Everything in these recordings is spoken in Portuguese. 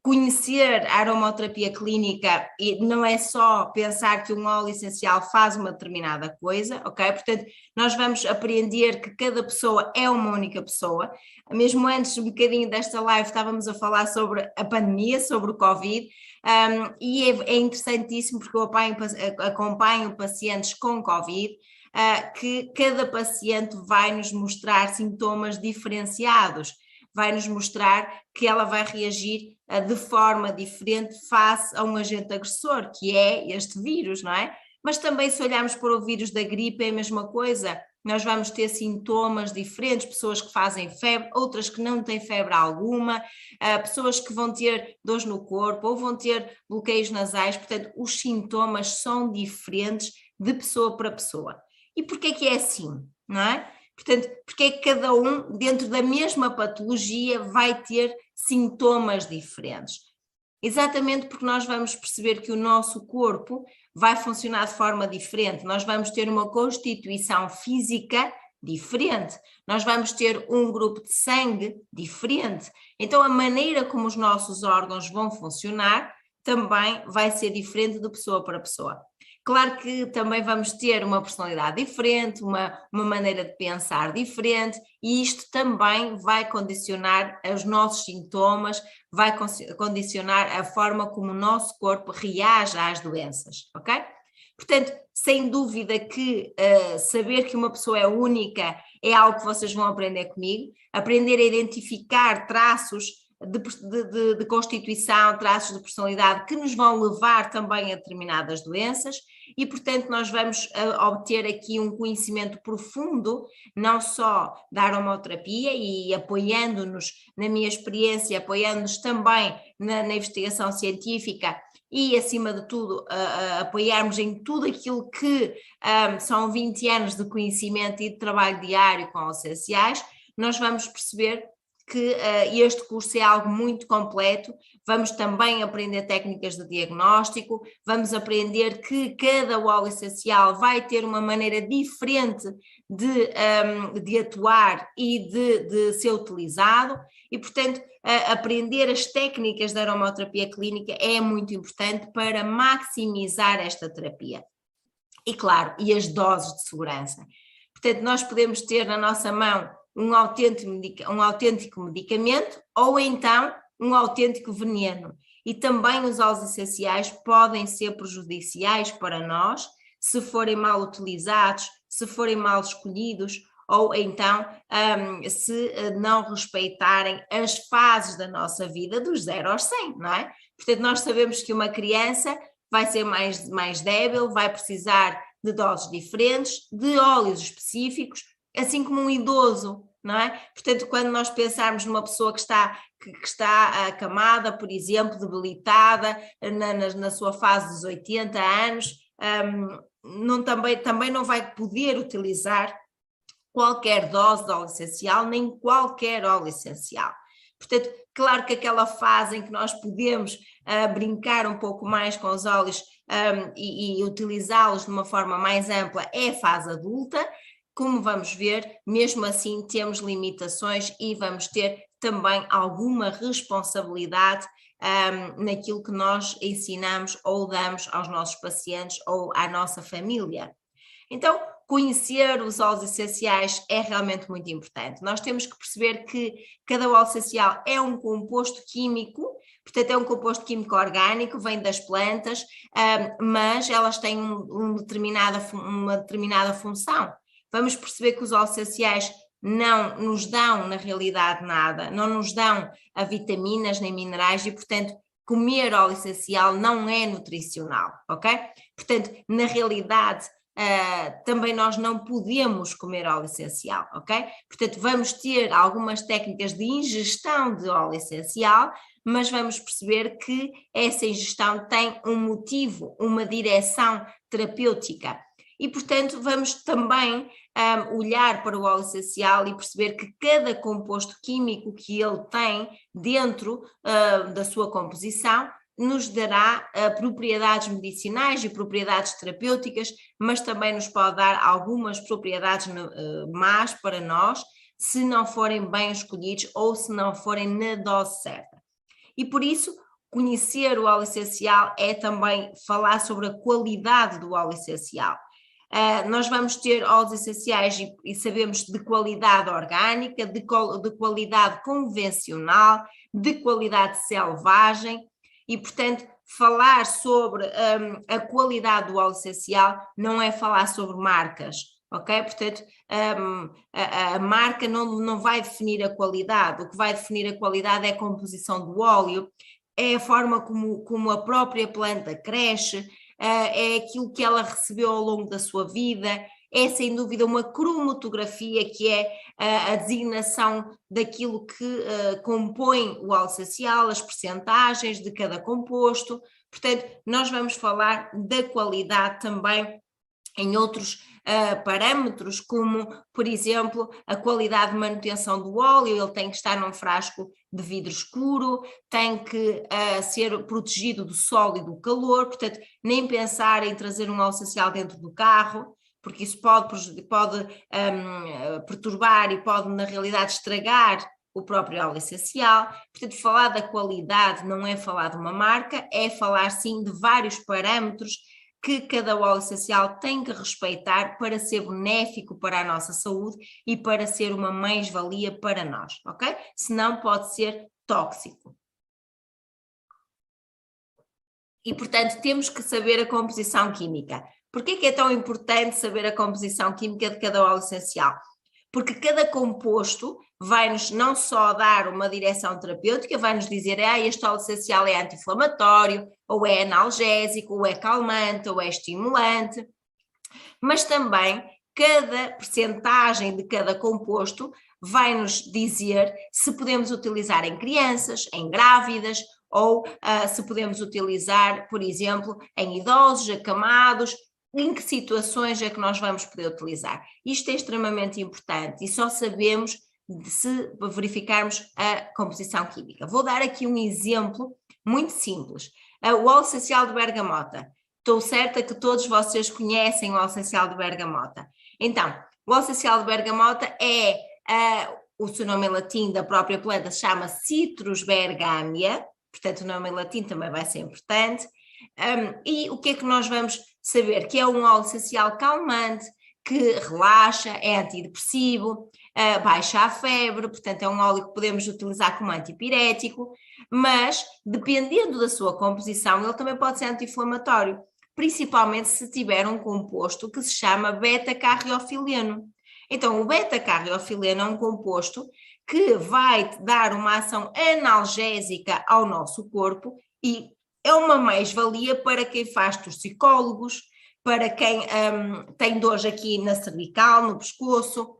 conhecer a aromaterapia clínica e não é só pensar que um óleo essencial faz uma determinada coisa, ok? Portanto, nós vamos aprender que cada pessoa é uma única pessoa. Mesmo antes, um bocadinho desta live, estávamos a falar sobre a pandemia, sobre o Covid, e é interessantíssimo porque eu acompanho pacientes com Covid, que cada paciente vai nos mostrar sintomas diferenciados, vai nos mostrar que ela vai reagir de forma diferente face a um agente agressor, que é este vírus, não é? Mas também se olharmos para o vírus da gripe é a mesma coisa, nós vamos ter sintomas diferentes, pessoas que fazem febre, outras que não têm febre alguma, pessoas que vão ter dores no corpo ou vão ter bloqueios nasais, portanto os sintomas são diferentes de pessoa para pessoa. E porquê que é assim, não é? Portanto, porque é que cada um, dentro da mesma patologia, vai ter sintomas diferentes? Exatamente porque nós vamos perceber que o nosso corpo vai funcionar de forma diferente, nós vamos ter uma constituição física diferente, nós vamos ter um grupo de sangue diferente, então a maneira como os nossos órgãos vão funcionar também vai ser diferente de pessoa para pessoa. Claro que também vamos ter uma personalidade diferente, uma maneira de pensar diferente, e isto também vai condicionar os nossos sintomas, vai condicionar a forma como o nosso corpo reage às doenças, ok? Portanto, sem dúvida que saber que uma pessoa é única é algo que vocês vão aprender comigo, aprender a identificar traços de constituição, traços de personalidade que nos vão levar também a determinadas doenças e, portanto, nós vamos obter aqui um conhecimento profundo, não só da aromaterapia e apoiando-nos na minha experiência, apoiando-nos também na investigação científica e, acima de tudo, apoiarmos em tudo aquilo que são 20 anos de conhecimento e de trabalho diário com essenciais, nós vamos perceber que este curso é algo muito completo, vamos também aprender técnicas de diagnóstico, vamos aprender que cada óleo essencial vai ter uma maneira diferente de atuar e de ser utilizado e, portanto, aprender as técnicas da aromaterapia clínica é muito importante para maximizar esta terapia. E claro, e as doses de segurança. Portanto, nós podemos ter na nossa mão um autêntico medicamento ou então um autêntico veneno. E também os óleos essenciais podem ser prejudiciais para nós se forem mal utilizados, se forem mal escolhidos ou então se não respeitarem as fases da nossa vida dos 0 aos 100, não é? Portanto, nós sabemos que uma criança vai ser mais débil, vai precisar de doses diferentes, de óleos específicos, assim como um idoso, não é? Portanto, quando nós pensarmos numa pessoa que está acamada, por exemplo, debilitada, na sua fase dos 80 anos, também não vai poder utilizar qualquer dose de óleo essencial, nem qualquer óleo essencial. Portanto, claro que aquela fase em que nós podemos brincar um pouco mais com os óleos e utilizá-los de uma forma mais ampla é a fase adulta. Como vamos ver, mesmo assim temos limitações e vamos ter também alguma responsabilidade naquilo que nós ensinamos ou damos aos nossos pacientes ou à nossa família. Então, conhecer os óleos essenciais é realmente muito importante. Nós temos que perceber que cada óleo essencial é um composto químico, portanto é um composto químico orgânico, vem das plantas, mas elas têm uma determinada função. Vamos perceber que os óleos essenciais não nos dão, na realidade, nada, não nos dão vitaminas nem minerais e, portanto, comer óleo essencial não é nutricional, ok? Portanto, na realidade, também nós não podemos comer óleo essencial, ok? Portanto, vamos ter algumas técnicas de ingestão de óleo essencial, mas vamos perceber que essa ingestão tem um motivo, uma direção terapêutica. E, portanto, vamos também olhar para o óleo essencial e perceber que cada composto químico que ele tem dentro da sua composição nos dará propriedades medicinais e propriedades terapêuticas, mas também nos pode dar algumas propriedades más para nós, se não forem bem escolhidos ou se não forem na dose certa. E por isso, conhecer o óleo essencial é também falar sobre a qualidade do óleo essencial. Nós vamos ter óleos essenciais e sabemos de qualidade orgânica, de qualidade convencional, de qualidade selvagem e, portanto, falar sobre a qualidade do óleo essencial não é falar sobre marcas, ok? Portanto, a marca não vai definir a qualidade, o que vai definir a qualidade é a composição do óleo, é a forma como a própria planta cresce, é aquilo que ela recebeu ao longo da sua vida, é sem dúvida uma cromatografia, que é a designação daquilo que compõe o óleo essencial, as percentagens de cada composto. Portanto, nós vamos falar da qualidade também em outros parâmetros, como, por exemplo, a qualidade de manutenção do óleo. Ele tem que estar num frasco de vidro escuro, tem que ser protegido do sol e do calor, portanto, nem pensar em trazer um óleo essencial dentro do carro, porque isso pode perturbar e pode, na realidade, estragar o próprio óleo essencial. Portanto, falar da qualidade não é falar de uma marca, é falar, sim, de vários parâmetros que cada óleo essencial tem que respeitar para ser benéfico para a nossa saúde e para ser uma mais-valia para nós, ok? Senão pode ser tóxico. E, portanto, temos que saber a composição química. Por que é tão importante saber a composição química de cada óleo essencial? Porque cada composto vai-nos não só dar uma direção terapêutica, vai-nos dizer este óleo essencial é anti-inflamatório, ou é analgésico, ou é calmante, ou é estimulante, mas também cada percentagem de cada composto vai-nos dizer se podemos utilizar em crianças, em grávidas, ou se podemos utilizar, por exemplo, em idosos, acamados, em que situações é que nós vamos poder utilizar. Isto é extremamente importante e só sabemos se verificarmos a composição química. Vou dar aqui um exemplo muito simples. O óleo essencial de bergamota. Estou certa que todos vocês conhecem o óleo essencial de bergamota. Então, o óleo essencial de bergamota é, o seu nome em latim da própria planta se chama Citrus bergamia, portanto o nome em latim também vai ser importante. E o que é que nós vamos saber? Que é um óleo essencial calmante, que relaxa, é antidepressivo, baixa a febre, portanto é um óleo que podemos utilizar como antipirético, mas dependendo da sua composição ele também pode ser anti-inflamatório, principalmente se tiver um composto que se chama beta-carreofileno. Então o beta-carreofileno é um composto que vai dar uma ação analgésica ao nosso corpo e é uma mais-valia para quem faz torcicólogos, para quem tem dores aqui na cervical, no pescoço,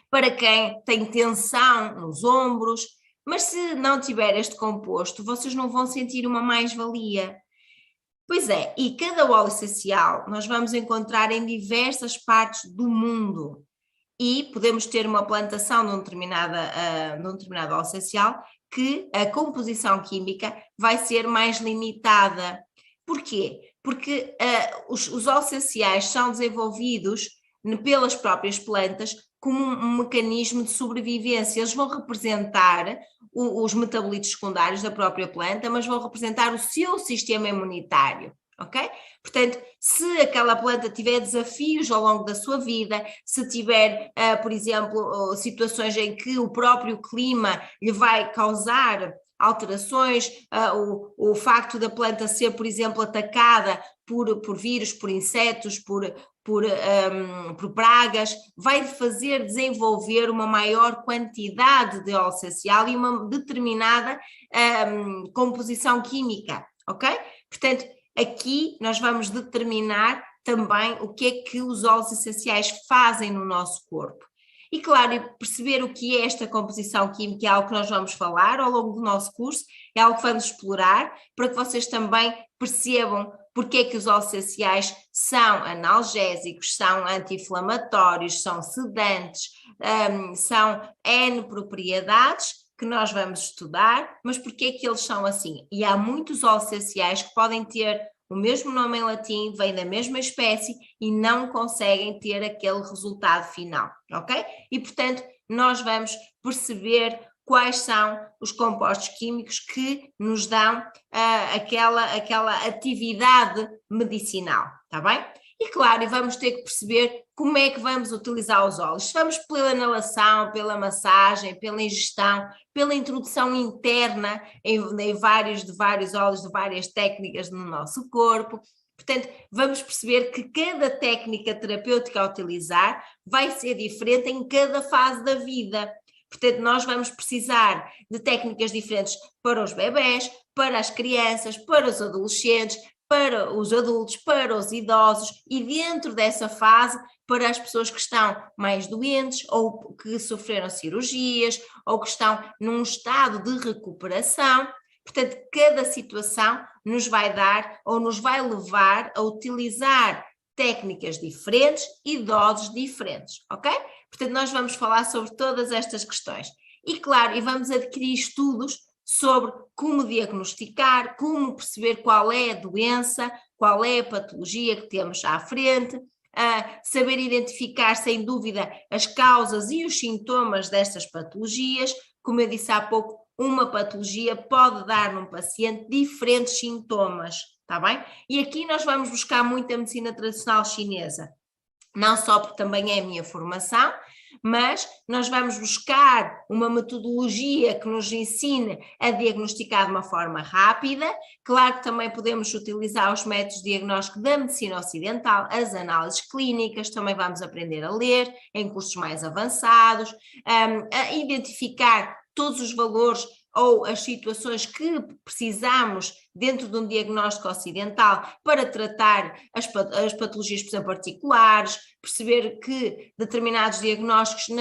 para quem tem tensão nos ombros, mas se não tiver este composto, vocês não vão sentir uma mais-valia. Pois é, e cada óleo essencial nós vamos encontrar em diversas partes do mundo e podemos ter uma plantação num determinado óleo essencial que a composição química vai ser mais limitada. Porquê? Porque os óleos essenciais são desenvolvidos pelas próprias plantas como um mecanismo de sobrevivência. Eles vão representar os metabolitos secundários da própria planta, mas vão representar o seu sistema imunitário, ok? Portanto, se aquela planta tiver desafios ao longo da sua vida, se tiver, por exemplo, situações em que o próprio clima lhe vai causar alterações, o facto da planta ser, por exemplo, atacada por vírus, por insetos, por pragas, vai fazer desenvolver uma maior quantidade de óleo essencial e uma determinada composição química, ok? Portanto, aqui nós vamos determinar também o que é que os óleos essenciais fazem no nosso corpo. E claro, perceber o que é esta composição química é algo que nós vamos falar ao longo do nosso curso, é algo que vamos explorar, para que vocês também percebam porque é que os óleos essenciais são analgésicos, são anti-inflamatórios, são sedantes, são N propriedades que nós vamos estudar, mas porque é que eles são assim? E há muitos óleos essenciais que podem ter o mesmo nome em latim, vêm da mesma espécie e não conseguem ter aquele resultado final, ok? E, portanto, nós vamos perceber quais são os compostos químicos que nos dão aquela atividade medicinal, está bem? E claro, vamos ter que perceber como é que vamos utilizar os óleos. Se vamos pela inalação, pela massagem, pela ingestão, pela introdução interna em vários óleos, de várias técnicas no nosso corpo. Portanto, vamos perceber que cada técnica terapêutica a utilizar vai ser diferente em cada fase da vida. Portanto, nós vamos precisar de técnicas diferentes para os bebés, para as crianças, para os adolescentes, para os adultos, para os idosos e dentro dessa fase para as pessoas que estão mais doentes ou que sofreram cirurgias ou que estão num estado de recuperação. Portanto, cada situação nos vai dar ou nos vai levar a utilizar técnicas diferentes e doses diferentes, ok? Portanto, nós vamos falar sobre todas estas questões. E claro, vamos adquirir estudos sobre como diagnosticar, como perceber qual é a doença, qual é a patologia que temos à frente, saber identificar, sem dúvida, as causas e os sintomas destas patologias. Como eu disse há pouco, uma patologia pode dar num paciente diferentes sintomas, está bem? E aqui nós vamos buscar muito a medicina tradicional chinesa, não só porque também é a minha formação, mas nós vamos buscar uma metodologia que nos ensine a diagnosticar de uma forma rápida. Claro que também podemos utilizar os métodos de diagnóstico da medicina ocidental, as análises clínicas, também vamos aprender a ler em cursos mais avançados, a identificar todos os valores ou as situações que precisamos dentro de um diagnóstico ocidental para tratar as patologias, por exemplo, articulares, perceber que determinados diagnósticos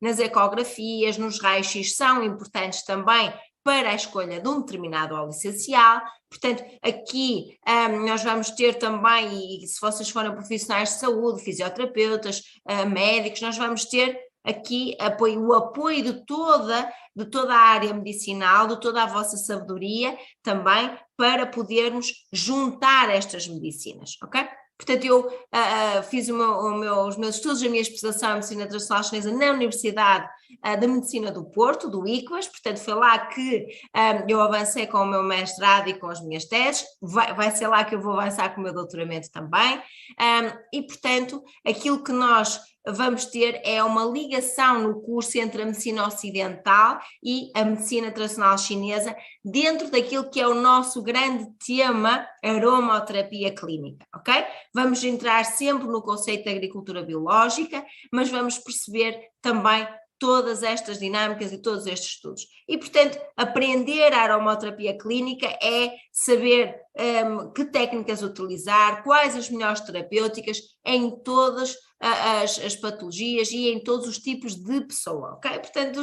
nas ecografias, nos raios-x são importantes também para a escolha de um determinado óleo essencial. Portanto, aqui nós vamos ter também, e se vocês forem profissionais de saúde, fisioterapeutas, médicos, nós vamos ter aqui o apoio de toda a área medicinal, de toda a vossa sabedoria também, para podermos juntar estas medicinas, ok? Portanto, eu fiz os meus estudos, a minha especialização em medicina tradicional chinesa na Universidade da Medicina do Porto, do ICVAS, portanto foi lá que eu avancei com o meu mestrado e com as minhas teses, vai ser lá que eu vou avançar com o meu doutoramento também, e portanto aquilo que nós vamos ter é uma ligação no curso entre a medicina ocidental e a medicina tradicional chinesa dentro daquilo que é o nosso grande tema, aromaterapia clínica, ok? Vamos entrar sempre no conceito de agricultura biológica, mas vamos perceber também todas estas dinâmicas e todos estes estudos. E, portanto, aprender a aromaterapia clínica é saber que técnicas utilizar, quais as melhores terapêuticas em todas as patologias e em todos os tipos de pessoa, ok? Portanto,